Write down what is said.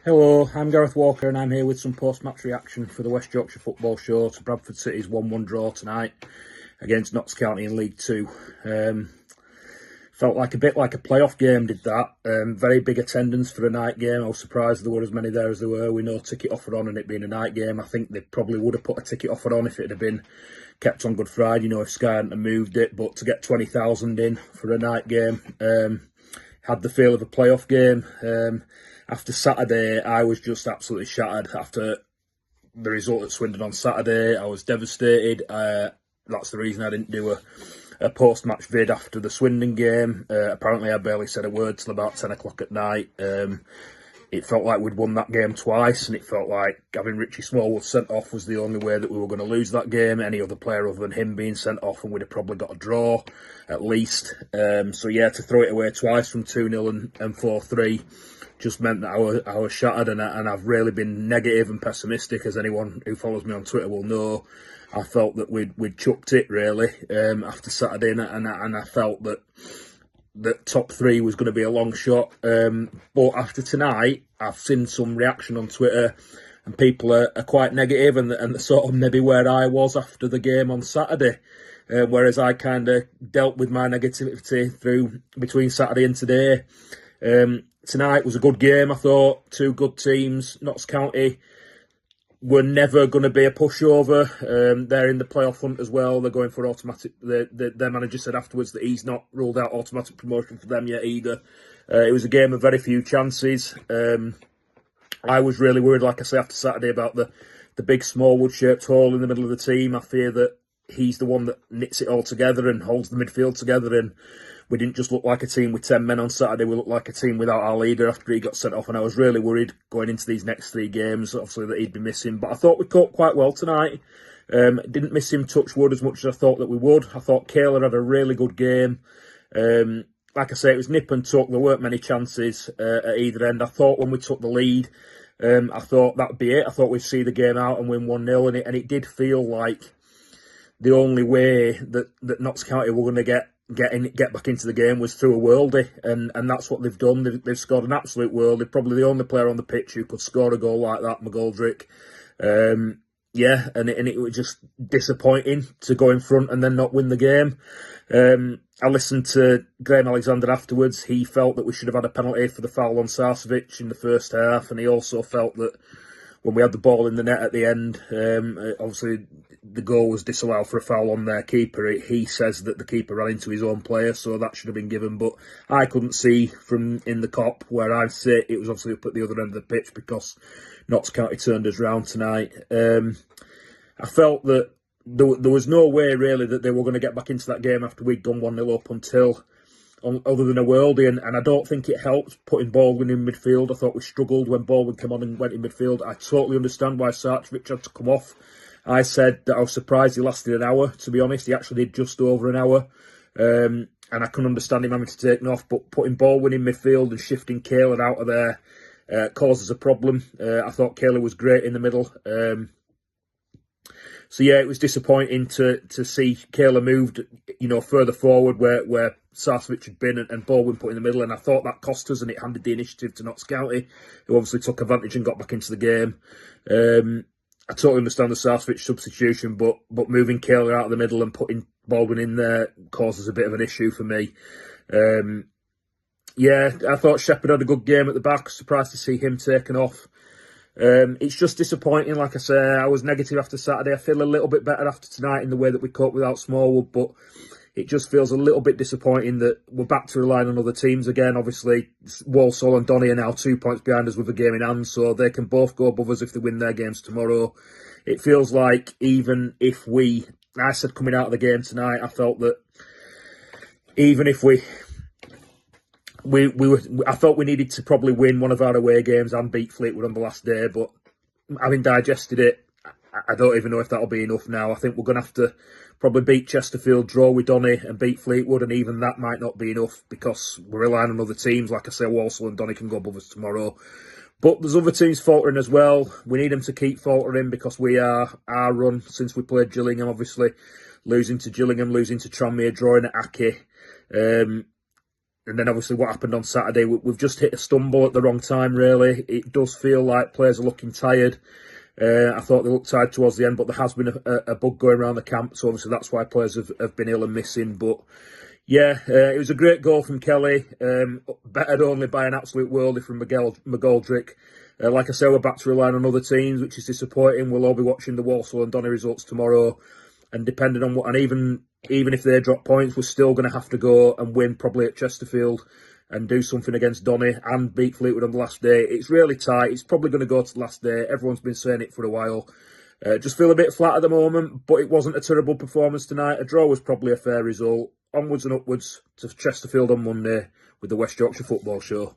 Hello, I'm Gareth Walker and I'm here with some post-match reaction for the West Yorkshire Football Show to Bradford City's 1-1 draw tonight against Notts County in League 2. Felt like a bit like a playoff game, did that. Very big attendance for a night game. I was surprised there were as many there as there were with no ticket offer on and it being a night game. I think they probably would have put a ticket offer on if it had been kept on Good Friday, if Sky hadn't moved it. But to get 20,000 in for a night game, had the feel of a playoff game. After Saturday, I was just absolutely shattered. After the result at Swindon on Saturday, I was devastated. That's the reason I didn't do a post-match vid after the Swindon game. Apparently, I barely said a word till about 10 o'clock at night. It felt like we'd won that game twice, and it felt like having Richie Smallwood sent off was the only way that we were going to lose that game. Any other player other than him being sent off, and we'd have probably got a draw, at least. So yeah, to throw it away twice from 2-0 and 4-3 just meant that I was shattered, and I've really been negative and pessimistic, as anyone who follows me on Twitter will know. I felt that we'd chucked it, really, after Saturday, and I felt that top three was going to be a long shot. But after tonight, I've seen some reaction on Twitter, and people are quite negative, and they're sort of maybe where I was after the game on Saturday. Whereas I kind of dealt with my negativity through between Saturday and today. Tonight was a good game, I thought. Two good teams. Notts County were never going to be a pushover. They're in the playoff hunt as well. They're going for automatic. Their manager said afterwards that he's not ruled out automatic promotion for them yet either. It was a game of very few chances. I was really worried, like I say, after Saturday about the big Smallwood-shaped hole in the middle of the team. I fear that he's the one that knits it all together and holds the midfield together, and we didn't just look like a team with 10 men on Saturday, we looked like a team without our leader after he got sent off, and I was really worried going into these next three games, obviously, that he'd be missing. But I thought we coped quite well tonight. Didn't miss him touch wood as much as I thought that we would. I thought Kayla had a really good game. Like I say, it was nip and tuck. There weren't many chances at either end. I thought when we took the lead, I thought that'd be it. I thought we'd see the game out and win 1-0, and it did feel like the only way that Notts County were going to get back into the game was through a worldie, and that's what they've done. They've scored an absolute worldie. Probably the only player on the pitch who could score a goal like that, McGoldrick. Yeah, and it was just disappointing to go in front and then not win the game. I listened to Graham Alexander afterwards. He felt that we should have had a penalty for the foul on Sarcevic in the first half, and he also felt that when we had the ball in the net at the end, obviously the goal was disallowed for a foul on their keeper. He says that the keeper ran into his own player, so that should have been given. But I couldn't see from in the cop where I sit. It was obviously up at the other end of the pitch because Notts County turned us round tonight. I felt that there was no way really that they were going to get back into that game after we'd gone 1-0 up until, other than a worldie, and I don't think it helped putting Baldwin in midfield. I thought we struggled when Baldwin came on and went in midfield. I totally understand why Sarcevic had to come off. I said that I was surprised he lasted an hour, to be honest. He actually did just over an hour, and I couldn't understand him having to take him off, but putting Baldwin in midfield and shifting Kayla out of there causes a problem. I thought Kayla was great in the middle. So yeah, it was disappointing to see Kayla moved, further forward where Sarcevic had been and Baldwin put in the middle, and I thought that cost us, and it handed the initiative to Notts County, who obviously took advantage and got back into the game. I totally understand the Sarcevic substitution, but moving Kayla out of the middle and putting Baldwin in there causes a bit of an issue for me. Yeah, I thought Shepherd had a good game at the back. Surprised to see him taken off. It's just disappointing, like I say. I was negative after Saturday. I feel a little bit better after tonight in the way that we coped without Smallwood, but it just feels a little bit disappointing that we're back to relying on other teams again. Obviously, Walsall and Donny are now 2 points behind us with a game in hand, so they can both go above us if they win their games tomorrow. It feels like even if I said coming out of the game tonight, I felt that even if I felt we needed to probably win one of our away games and beat Fleetwood on the last day, but having digested it, I don't even know if that'll be enough now. I think we're going to have to probably beat Chesterfield, draw with Donny and beat Fleetwood, and even that might not be enough because we're relying on other teams. Like I say, Walsall and Donny can go above us tomorrow. But there's other teams faltering as well. We need them to keep faltering because our run since we played Gillingham, obviously, losing to Gillingham, losing to Tranmere, drawing at Aki. then obviously what happened on Saturday, we've just hit a stumble at the wrong time, really. It does feel like players are looking tired. I thought they looked tired towards the end, but there has been a bug going around the camp, so obviously that's why players have been ill and missing. But yeah, it was a great goal from Kelly, bettered only by an absolute worldie from McGoldrick. Like I say, we're back to relying on other teams, which is disappointing. We'll all be watching the Walsall and Donny results tomorrow, and depending on what, and even if they drop points, we're still going to have to go and win probably at Chesterfield and do something against Donny and beat Fleetwood on the last day. It's really tight. It's probably going to go to the last day. Everyone's been saying it for a while. Just feel a bit flat at the moment, but it wasn't a terrible performance tonight. A draw was probably a fair result. Onwards and upwards to Chesterfield on Monday with the West Yorkshire Football Show.